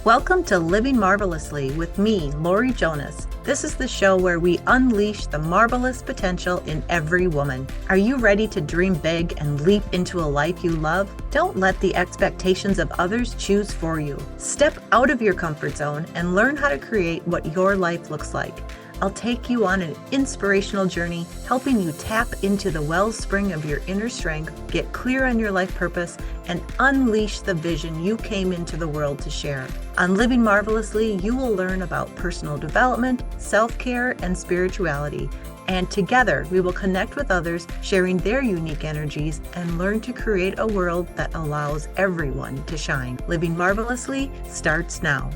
Welcome to Living Marvelously with me, Laurie Jonas. This is the show where we unleash the marvelous potential in every woman. Are you ready to dream big and leap into a life you love? Don't let the expectations of others choose for you. Step out of your comfort zone and learn how to create what your life looks like. I'll take you on an inspirational journey, helping you tap into the wellspring of your inner strength, get clear on your life purpose, and unleash the vision you came into the world to share. On Living Marvelously, you will learn about personal development, self-care, and spirituality. And together, we will connect with others, sharing their unique energies, and learn to create a world that allows everyone to shine. Living Marvelously starts now.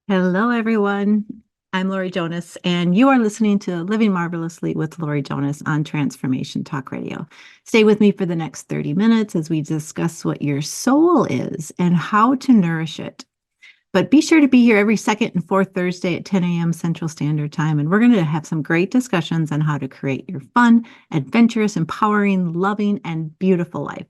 Hello, everyone. I'm Laurie Jonas, and you are listening to Living Marvelously with Laurie Jonas on Transformation Talk Radio. Stay with me for the next 30 minutes as we discuss what your soul is and how to nourish it. But be sure to be here every second and fourth Thursday at 10 a.m. Central Standard Time, and we're going to have some great discussions on how to create your fun, adventurous, empowering, loving, and beautiful life.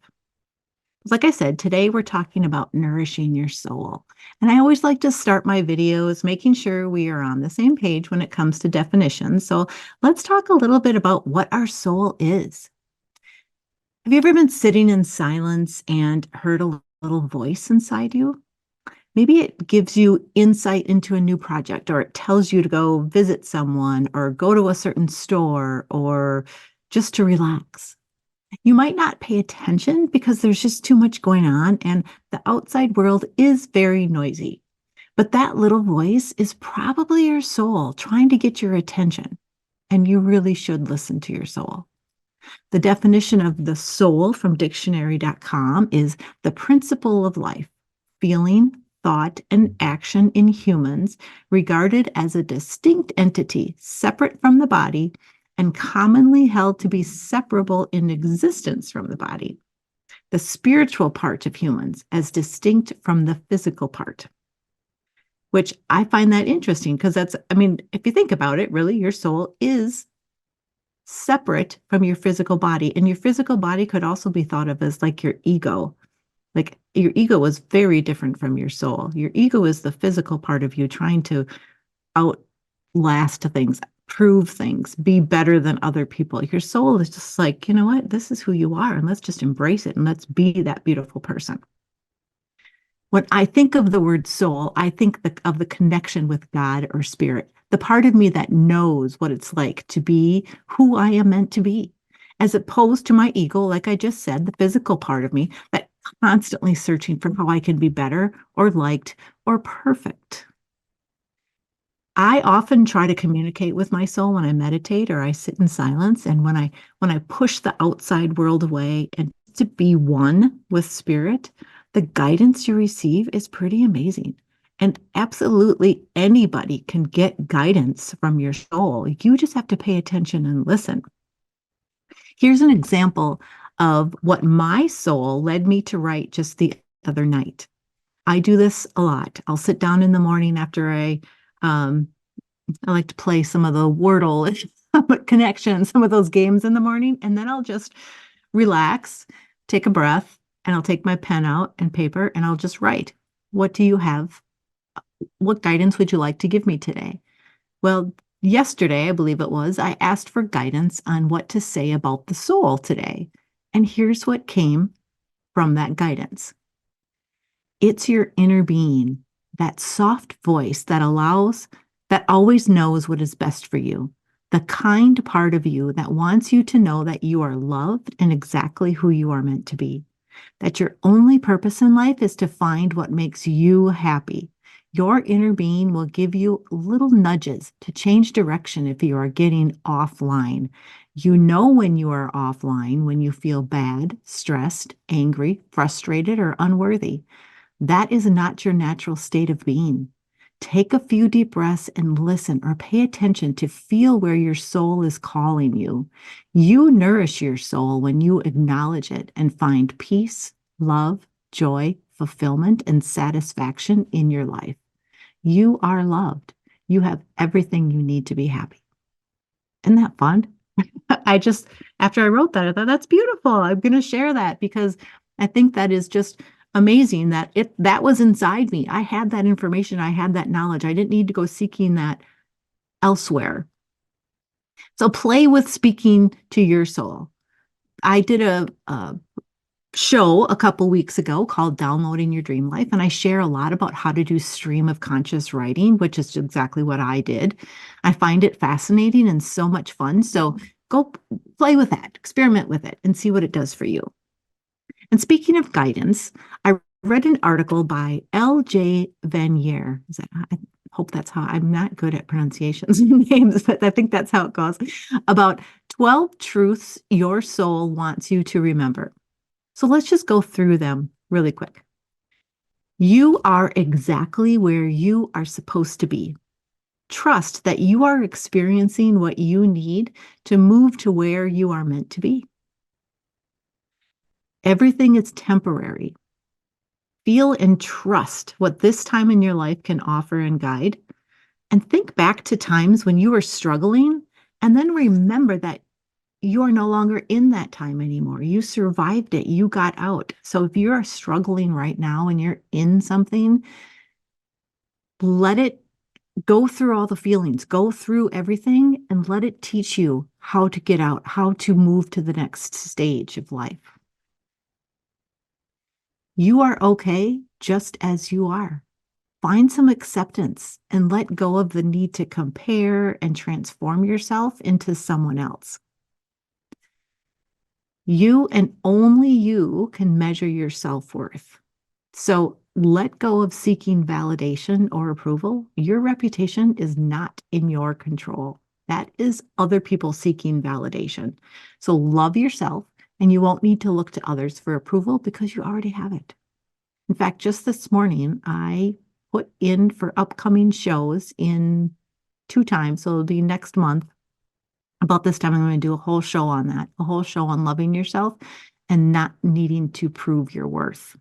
Like I said, today we're talking about nourishing your soul. And I always like to start my videos making sure we are on the same page when it comes to definitions. So let's talk a little bit about what our soul is. Have you ever been sitting in silence and heard a little voice inside you? Maybe it gives you insight into a new project, or it tells you to go visit someone or go to a certain store or just to relax. You might not pay attention because there's just too much going on and the outside world is very noisy. But that little voice is probably your soul trying to get your attention, and you really should listen to your soul. The definition of the soul from dictionary.com is the principle of life, feeling, thought, and action in humans regarded as a distinct entity separate from the body and commonly held to be separable in existence from the body. The spiritual part of humans as distinct from the physical part, which I find that interesting because if you think about it, really, your soul is separate from your physical body. And your physical body could also be thought of as like your ego. Like your ego is very different from your soul. Your ego is the physical part of you trying to outlast things, prove things, be better than other people. Your soul is just like, you know what, this is who you are, and let's just embrace it and let's be that beautiful person. When I think of the word soul, I think of the connection with God or spirit, the part of me that knows what it's like to be who I am meant to be, as opposed to my ego, like I just said, the physical part of me that constantly searching for how I can be better or liked or perfect. I often try to communicate with my soul when I meditate or I sit in silence. And when I push the outside world away and to be one with spirit, the guidance you receive is pretty amazing. And absolutely anybody can get guidance from your soul. You just have to pay attention and listen. Here's an example of what my soul led me to write just the other night. I do this a lot. I'll sit down in the morning after I like to play some of the Wordle connection, some of those games in the morning, and then I'll just relax, take a breath, and I'll take my pen out and paper, and I'll just write. What do you have? What guidance would you like to give me today? Well, yesterday, I believe it was, I asked for guidance on what to say about the soul today. And here's what came from that guidance. It's your inner being, that soft voice that always knows what is best for you, the kind part of you that wants you to know that you are loved and exactly who you are meant to be, that your only purpose in life is to find what makes you happy. Your inner being will give you little nudges to change direction if you are getting offline. You know when you are offline, when you feel bad, stressed, angry, frustrated, or unworthy. That is not your natural state of being. Take a few deep breaths and listen or pay attention to feel where your soul is calling you. You nourish your soul when you acknowledge it and find peace, love, joy, fulfillment, and satisfaction in your life. You are loved. You have everything you need to be happy. Isn't that fun? After I wrote that, I thought, that's beautiful. I'm going to share that because I think that is just amazing that that was inside me. I had that information, I had that knowledge. I didn't need to go seeking that elsewhere. So play with speaking to your soul. I did a show a couple weeks ago called Downloading Your Dream Life, and I share a lot about how to do stream of conscious writing, which is exactly what I did. I find it fascinating and so much fun. So go play with that, experiment with it, and see what it does for you. And speaking of guidance, I read an article by L.J. Vanier. I hope that's how, I'm not good at pronunciations and names, but I think that's how it goes, about 12 truths your soul wants you to remember. So let's just go through them really quick. You are exactly where you are supposed to be. Trust that you are experiencing what you need to move to where you are meant to be. Everything is temporary. Feel and trust what this time in your life can offer and guide. And think back to times when you were struggling, and then remember that you're no longer in that time anymore. You survived it. You got out. So if you're struggling right now and you're in something, let it go through all the feelings, go through everything, and let it teach you how to get out, how to move to the next stage of life. You are okay just as you are. Find some acceptance and let go of the need to compare and transform yourself into someone else. You and only you can measure your self-worth. So let go of seeking validation or approval. Your reputation is not in your control. That is other people seeking validation. So love yourself, and you won't need to look to others for approval because you already have it. In fact, just this morning, I put in for upcoming shows in 2 times. So the next month, about this time, I'm going to do a whole show on that, a whole show on loving yourself and not needing to prove your worth.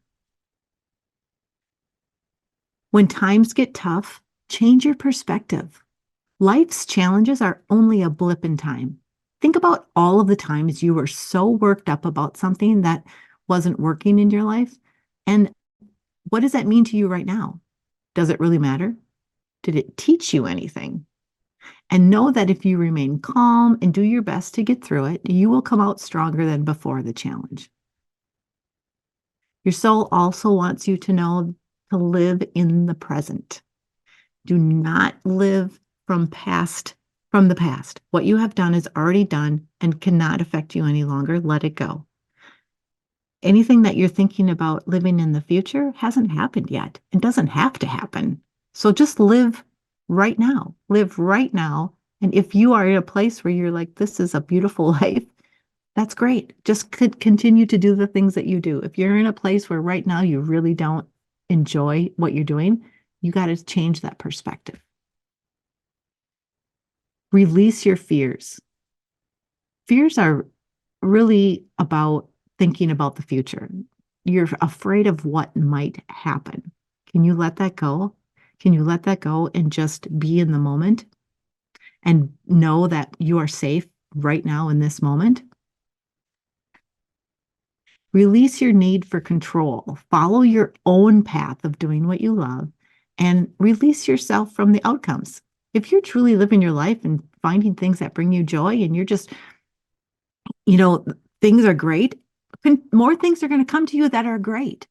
When times get tough, change your perspective. Life's challenges are only a blip in time. Think about all of the times you were so worked up about something that wasn't working in your life. And what does that mean to you right now? Does it really matter? Did it teach you anything? And know that if you remain calm and do your best to get through it, you will come out stronger than before the challenge. Your soul also wants you to know to live in the present. Do not live from the past. What you have done is already done and cannot affect you any longer. Let it go. Anything that you're thinking about living in the future hasn't happened yet and doesn't have to happen. So just live right now. Live right now. And if you are in a place where you're like, this is a beautiful life, that's great. Just continue to do the things that you do. If you're in a place where right now you really don't enjoy what you're doing, you got to change that perspective. Release your fears. Fears are really about thinking about the future. You're afraid of what might happen. Can you let that go? Can you let that go and just be in the moment and know that you are safe right now in this moment? Release your need for control. Follow your own path of doing what you love and release yourself from the outcomes. If you're truly living your life and finding things that bring you joy and you're just, you know, things are great, more things are going to come to you that are great.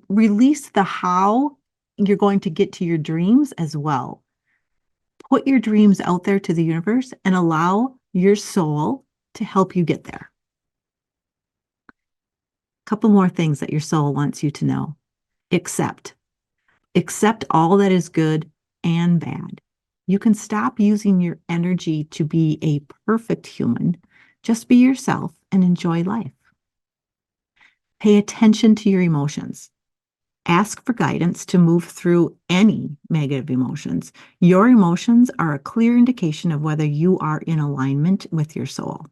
Release the how you're going to get to your dreams as well. Put your dreams out there to the universe and allow your soul to help you get there. Couple more things that your soul wants you to know. Accept. Accept all that is good and bad. You can stop using your energy to be a perfect human. Just be yourself and enjoy life. Pay attention to your emotions. Ask for guidance to move through any negative emotions. Your emotions are a clear indication of whether you are in alignment with your soul.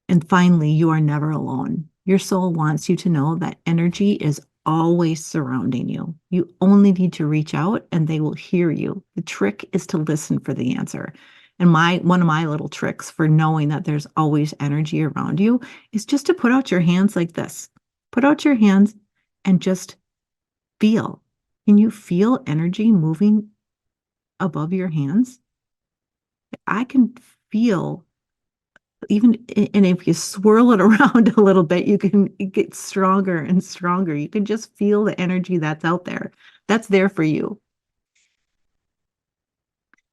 And finally, you are never alone. Your soul wants you to know that energy is always surrounding you. You only need to reach out and they will hear you. The trick is to listen for the answer. And one of my little tricks for knowing that there's always energy around you is just to put out your hands like this. Put out your hands and just feel. Can you feel energy moving above your hands? I can feel even, and if you swirl it around a little bit, you can get stronger and stronger. You can just feel the energy that's out there. That's there for you.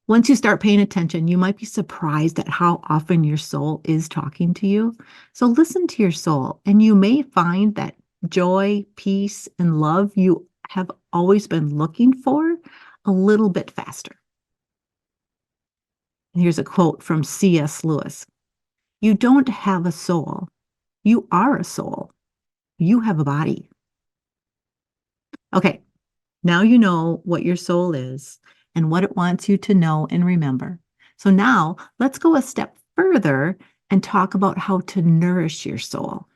Once you start paying attention, you might be surprised at how often your soul is talking to you. So listen to your soul, and you may find that joy, peace, and love you have always been looking for a little bit faster. And here's a quote from C.S. Lewis. You don't have a soul. You are a soul. You have a body. Okay, now you know what your soul is and what it wants you to know and remember. So now let's go a step further and talk about how to nourish your soul.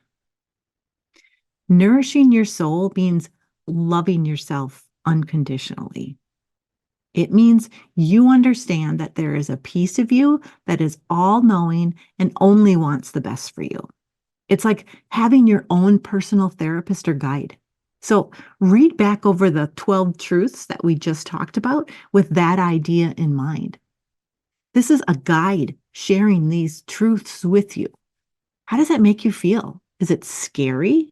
Nourishing your soul means loving yourself unconditionally. It means you understand that there is a piece of you that is all knowing and only wants the best for you. It's like having your own personal therapist or guide. So read back over the 12 truths that we just talked about with that idea in mind. This is a guide sharing these truths with you. How does that make you feel? Is it scary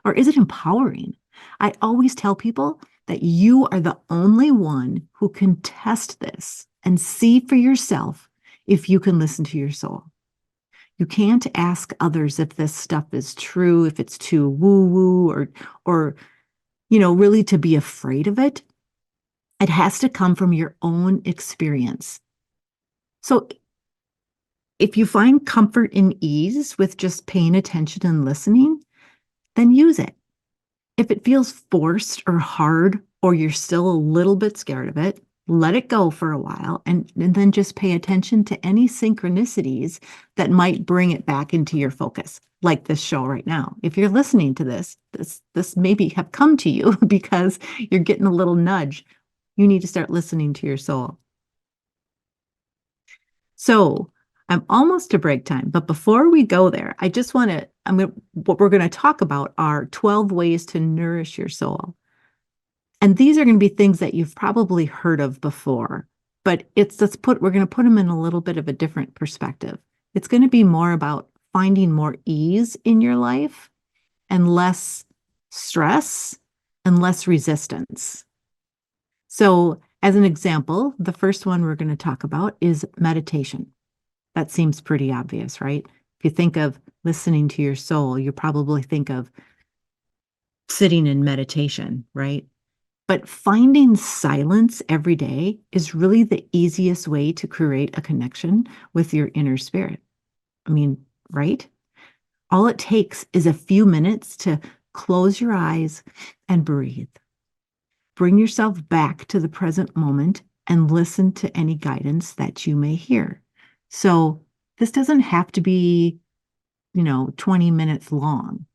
or is it empowering? I always tell people that you are the only one who can test this and see for yourself if you can listen to your soul. You can't ask others if this stuff is true, if it's too woo-woo or really to be afraid of it. It has to come from your own experience. So if you find comfort and ease with just paying attention and listening, then use it. If it feels forced or hard, or you're still a little bit scared of it, let it go for a while and then just pay attention to any synchronicities that might bring it back into your focus, like this show right now. If you're listening to this maybe have come to you because you're getting a little nudge. You need to start listening to your soul. So I'm almost to break time, but before we go there, what we're going to talk about are 12 ways to nourish your soul. And these are going to be things that you've probably heard of before, but we're going to put them in a little bit of a different perspective. It's going to be more about finding more ease in your life and less stress and less resistance. So, as an example, the first one we're going to talk about is meditation. That seems pretty obvious, right? If you think of listening to your soul, you probably think of sitting in meditation, right? But finding silence every day is really the easiest way to create a connection with your inner spirit. I mean, right? All it takes is a few minutes to close your eyes and breathe. Bring yourself back to the present moment and listen to any guidance that you may hear. So this doesn't have to be, 20 minutes long.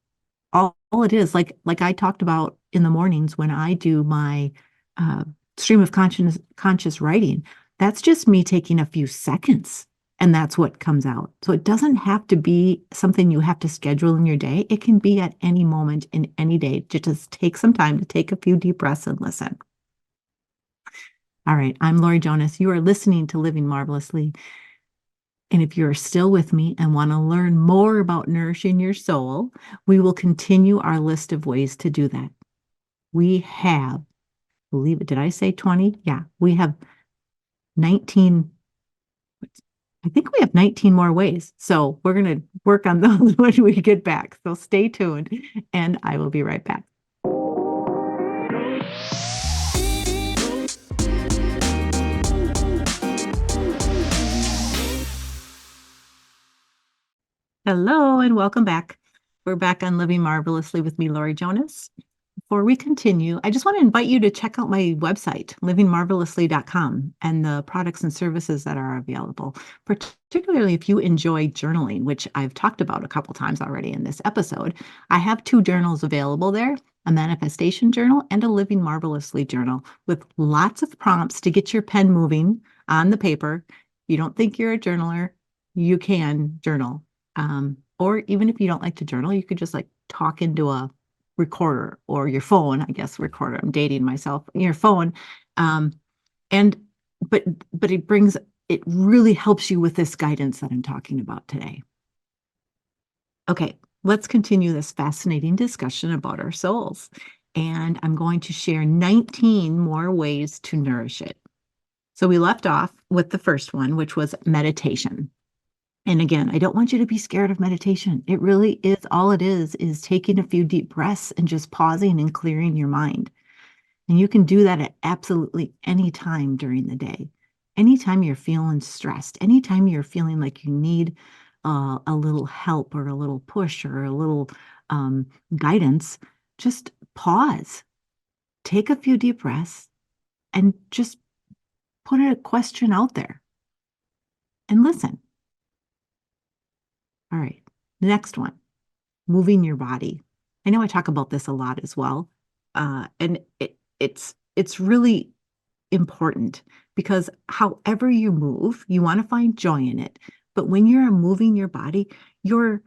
All it is, like I talked about in the mornings when I do my stream of conscious writing, that's just me taking a few seconds and that's what comes out. So it doesn't have to be something you have to schedule in your day. It can be at any moment in any day. Just take some time to take a few deep breaths and listen. All right, I'm Laurie Jonas. You are listening to Living Marvelously. And if you're still with me and want to learn more about nourishing your soul, we will continue our list of ways to do that. We have, believe it, did I say 20? Yeah, we have 19. I think we have 19 more ways. So we're going to work on those when we get back. So stay tuned and I will be right back. Hello and welcome back. We're back on Living Marvelously with me, Laurie Jonas. Before we continue, I just want to invite you to check out my website, livingmarvelously.com, and the products and services that are available, particularly if you enjoy journaling, which I've talked about a couple times already in this episode. I have 2 journals available there, a manifestation journal and a Living Marvelously journal with lots of prompts to get your pen moving on the paper you don't think you're a journaler, you can journal. Or even if you don't like to journal, you could just like talk into a recorder or your phone, I guess recorder. I'm dating myself, your phone. Um, and but it really helps you with this guidance that I'm talking about today. Okay, let's continue this fascinating discussion about our souls. And I'm going to share 19 more ways to nourish it. So we left off with the first one, which was meditation. And again, I don't want you to be scared of meditation. It really is all it is taking a few deep breaths and just pausing and clearing your mind. And you can do that at absolutely any time during the day. Anytime you're feeling stressed, anytime you're feeling like you need a little help or a little push or a little um, guidance, just pause, take a few deep breaths, and just put a question out there and listen. All right, the next one, moving your body. I know I talk about this a lot as well, and it's really important because however you move, you want to find joy in it. But when you're moving your body, you're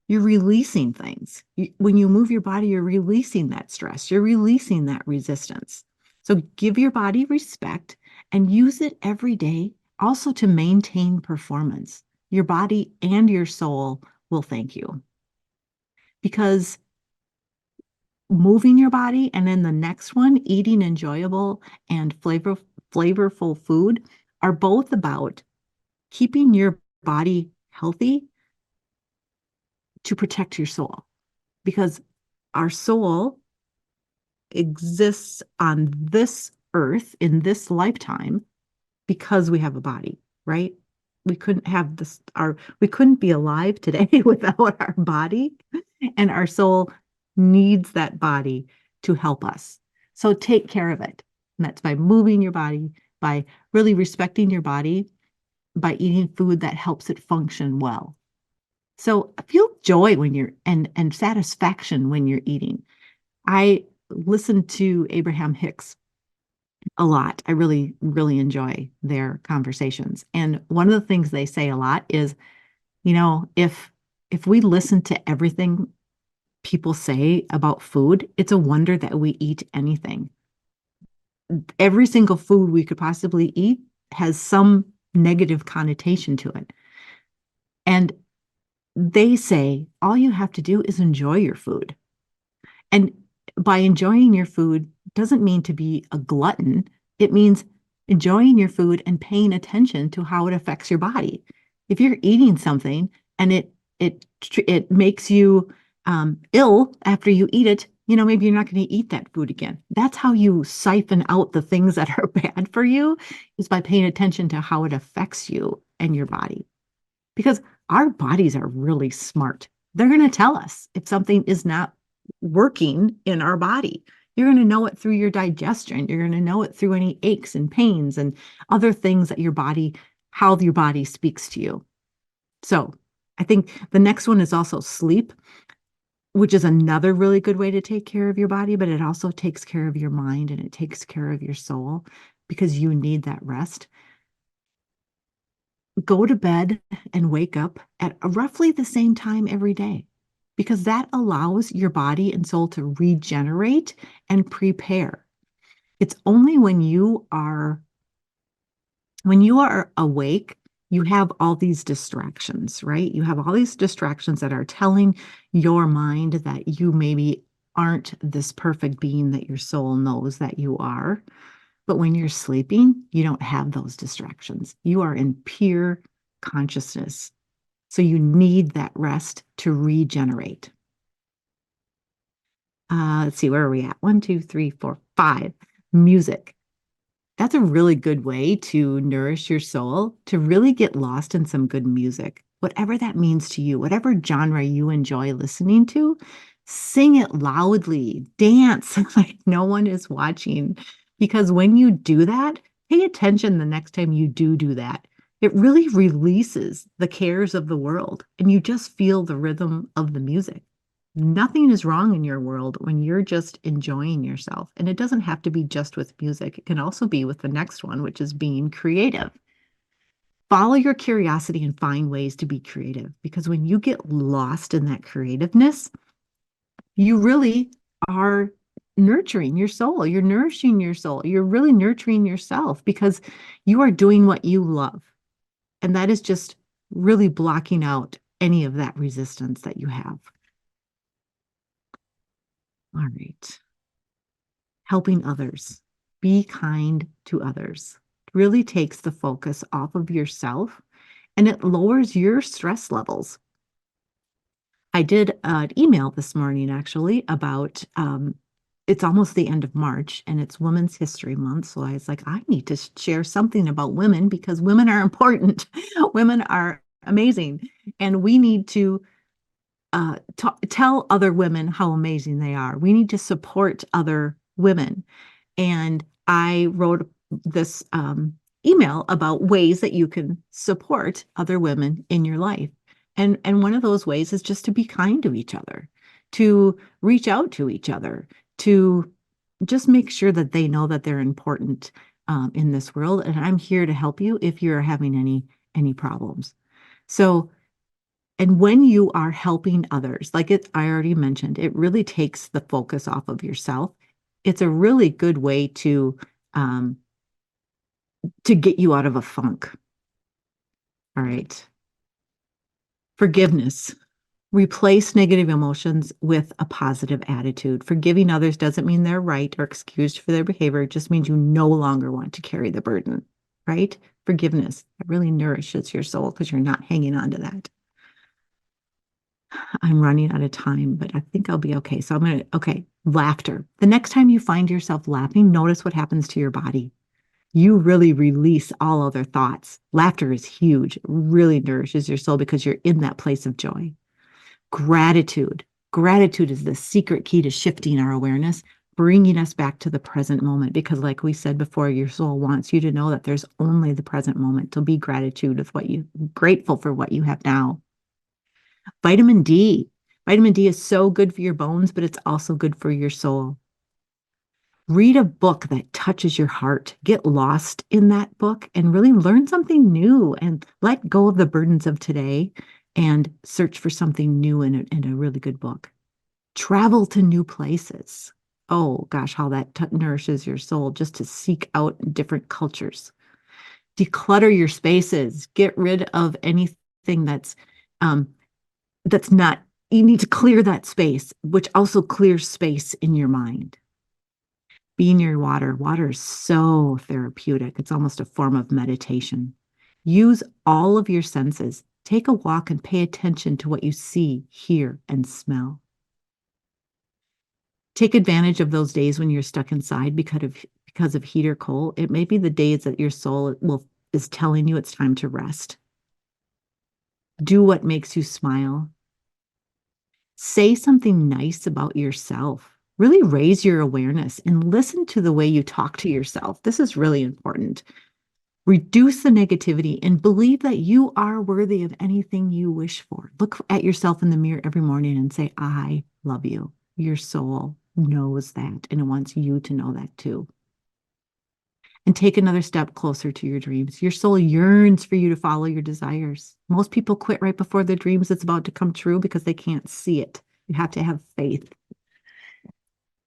you're releasing things. When you move your body, you're releasing that stress, you're releasing that resistance. So give your body respect and use it every day also to maintain performance. Your body and your soul will thank you because moving your body and then the next one, eating enjoyable and flavorful food, are both about keeping your body healthy to protect your soul because our soul exists on this earth in this lifetime because we have a body, right? We couldn't have this, we couldn't be alive today without our body, and our soul needs that body to help us. So take care of it. And that's by moving your body, by really respecting your body, by eating food that helps it function well. So feel joy when you're and satisfaction when you're eating. I listen to Abraham Hicks a lot. I really, really enjoy their conversations. And one of the things they say a lot is, if we listen to everything people say about food, it's a wonder that we eat anything. Every single food we could possibly eat has some negative connotation to it. And they say all you have to do is enjoy your food. And by enjoying your food doesn't mean to be a glutton. It means enjoying your food and paying attention to how it affects your body. If you're eating something and it makes you ill after you eat it, maybe you're not going to eat that food again. That's how you siphon out the things that are bad for you, is by paying attention to how it affects you and your body. Because our bodies are really smart. They're going to tell us if something is not working in our body. You're going to know it through your digestion. You're going to know it through any aches and pains and other things that how your body speaks to you. So I think the next one is also sleep, which is another really good way to take care of your body, but it also takes care of your mind and it takes care of your soul because you need that rest. Go to bed and wake up at roughly the same time every day because that allows your body and soul to regenerate and prepare. It's only when you are awake, you have all these distractions, right? You have all these distractions that are telling your mind that you maybe aren't this perfect being that your soul knows that you are. But when you're sleeping, you don't have those distractions. You are in pure consciousness. So you need that rest to regenerate. Let's see, where are we at? 1, 2, 3, 4, 5. Music. That's a really good way to nourish your soul, to really get lost in some good music, whatever that means to you, whatever genre you enjoy listening to, sing it loudly, dance like no one is watching. Because when you do that, pay attention the next time you do that. It really releases the cares of the world and you just feel the rhythm of the music. Nothing is wrong in your world when you're just enjoying yourself. And it doesn't have to be just with music. It can also be with the next one, which is being creative. Follow your curiosity and find ways to be creative, because when you get lost in that creativeness, you really are nurturing your soul. You're nourishing your soul. You're really nurturing yourself because you are doing what you love. And that is just really blocking out any of that resistance that you have. All right. Helping others. Be kind to others. Really takes the focus off of yourself and it lowers your stress levels. I did an email this morning actually about it's almost the end of March and it's Women's History Month. So I was like, I need to share something about women because women are important. Women are amazing. And we need to tell other women how amazing they are. We need to support other women. And I wrote this email about ways that you can support other women in your life. And one of those ways is just to be kind to each other, to reach out to each other, to just make sure that they know that they're important in this world. And I'm here to help you if you're having any problems. So, and when you are helping others, I already mentioned, it really takes the focus off of yourself. It's a really good way to get you out of a funk. All right. Forgiveness. Replace negative emotions with a positive attitude. Forgiving others doesn't mean they're right or excused for their behavior. It just means you no longer want to carry the burden, right? Forgiveness. It really nourishes your soul because you're not hanging on to that. I'm running out of time, but I think I'll be okay. So okay, laughter. The next time you find yourself laughing, notice what happens to your body. You really release all other thoughts. Laughter is huge. It really nourishes your soul because you're in that place of joy. Gratitude. Gratitude is the secret key to shifting our awareness, bringing us back to the present moment. Because like we said before, your soul wants you to know that there's only the present moment. To be grateful for what you have now. Vitamin D. Vitamin D is so good for your bones, but it's also good for your soul. Read a book that touches your heart. Get lost in that book and really learn something new and let go of the burdens of today and search for something new in a really good book. Travel to new places. Oh gosh, how that nourishes your soul just to seek out different cultures. Declutter your spaces. Get rid of anything that's not, you need to clear that space, which also clears space in your mind. Be near water. Water is so therapeutic. It's almost a form of meditation. Use all of your senses. Take a walk and pay attention to what you see, hear, and smell. Take advantage of those days when you're stuck inside because of heat or cold. It may be the days that your soul is telling you it's time to rest. Do what makes you smile. Say something nice about yourself. Really raise your awareness and listen to the way you talk to yourself. This is really important. Reduce the negativity and believe that you are worthy of anything you wish for. Look at yourself in the mirror every morning and say, I love you. Your soul knows that and it wants you to know that too. And take another step closer to your dreams. Your soul yearns for you to follow your desires. Most people quit right before their dreams is about to come true because they can't see it. You have to have faith.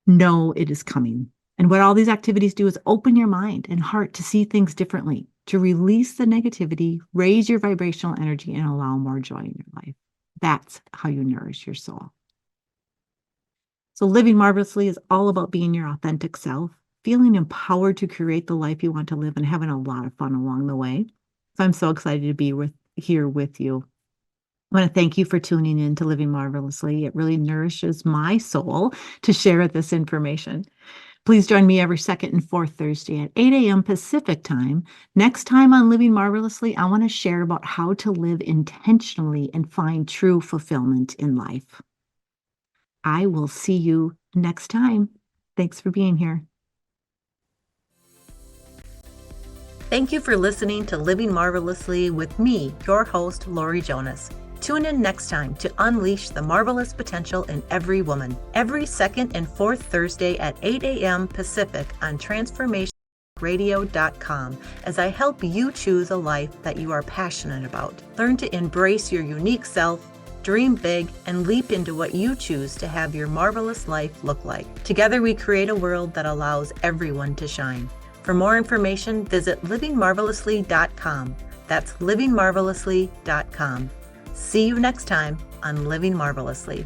Know it is coming. And what all these activities do is open your mind and heart to see things differently, to release the negativity, raise your vibrational energy, and allow more joy in your life. That's how you nourish your soul. So living marvelously is all about being your authentic self, feeling empowered to create the life you want to live and having a lot of fun along the way. So I'm so excited to be here with you. I want to thank you for tuning in to Living Marvelously. It really nourishes my soul to share this information. Please join me every second and fourth Thursday at 8 a.m. Pacific time. Next time on Living Marvelously, I want to share about how to live intentionally and find true fulfillment in life. I will see you next time. Thanks for being here. Thank you for listening to Living Marvelously with me, your host, Laurie Jonas. Tune in next time to unleash the marvelous potential in every woman, every second and fourth Thursday at 8 a.m. Pacific on Transformation unworthytalkradio.com as I help you choose a life that you are passionate about. Learn to embrace your unique self, dream big, and leap into what you choose to have your marvelous life look like. Together we create a world that allows everyone to shine. For more information, visit livingmarvelously.com. That's livingmarvelously.com. See you next time on Living Marvelously.